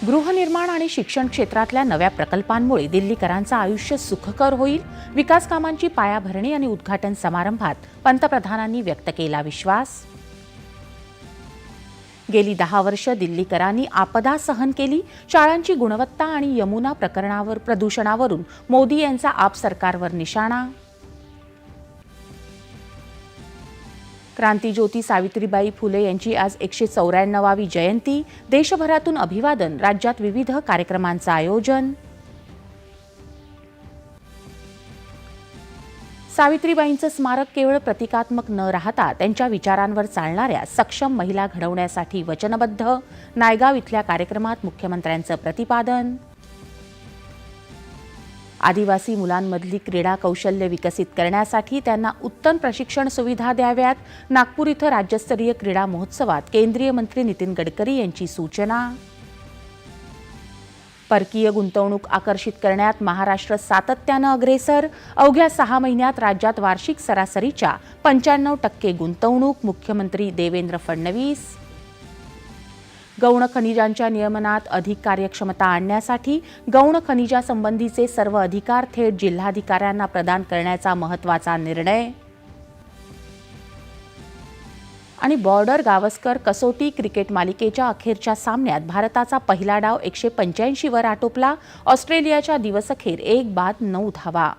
गृहनिर्माण आणि शिक्षण क्षेत्रातल्या नव्या प्रकल्पांमुळे दिल्लीकरांचं आयुष्य सुखकर होईल. विकास कामांची पायाभरणी आणि उद्घाटन समारंभात पंतप्रधानांनी व्यक्त केला विश्वास. गेली 10 वर्ष दिल्लीकरांनी आपदा सहन केली. शाळांची गुणवत्ता आणि यमुना प्रदूषणावरून मोदी यांचा आप सरकारवर निशाणा. क्रांतीज्योती सावित्रीबाई फुले यांची आज 194वी जयंती. देशभरातून अभिवादन, राज्यात विविध कार्यक्रमांचं आयोजन. सावित्रीबाईंचं स्मारक केवळ प्रतिकात्मक न राहता त्यांच्या विचारांवर चालणाऱ्या सक्षम महिला घडवण्यासाठी वचनबद्ध. नायगाव इथल्या कार्यक्रमात मुख्यमंत्र्यांचं प्रतिपादन. आदिवासी मुलांमधली क्रीडा कौशल्य विकसित करण्यासाठी त्यांना उत्तम प्रशिक्षण सुविधा द्याव्यात. नागपूर इथं राज्यस्तरीय क्रीडा महोत्सवात केंद्रीय मंत्री नितीन गडकरी यांची सूचना. परकीय गुंतवणूक आकर्षित करण्यात महाराष्ट्र सातत्यानं अग्रेसर. अवघ्या 6 महिन्यात राज्यात वार्षिक सरासरीच्या 95% गुंतवणूक. मुख्यमंत्री देवेंद्र फडणवीस. गौण खनिजांच्या नियमनात अधिक कार्यक्षमता आणण्यासाठी गौण खनिजासंबंधीचे सर्व अधिकार थेट जिल्हाधिकाऱ्यांना प्रदान करण्याचा महत्त्वाचा निर्णय. आणि बॉर्डर गावस्कर कसोटी क्रिकेट मालिकेच्या अखेरच्या सामन्यात भारताचा पहिला डाव 185 वर आटोपला. ऑस्ट्रेलियाच्या दिवसअखेर 1 बाद 9 धावा.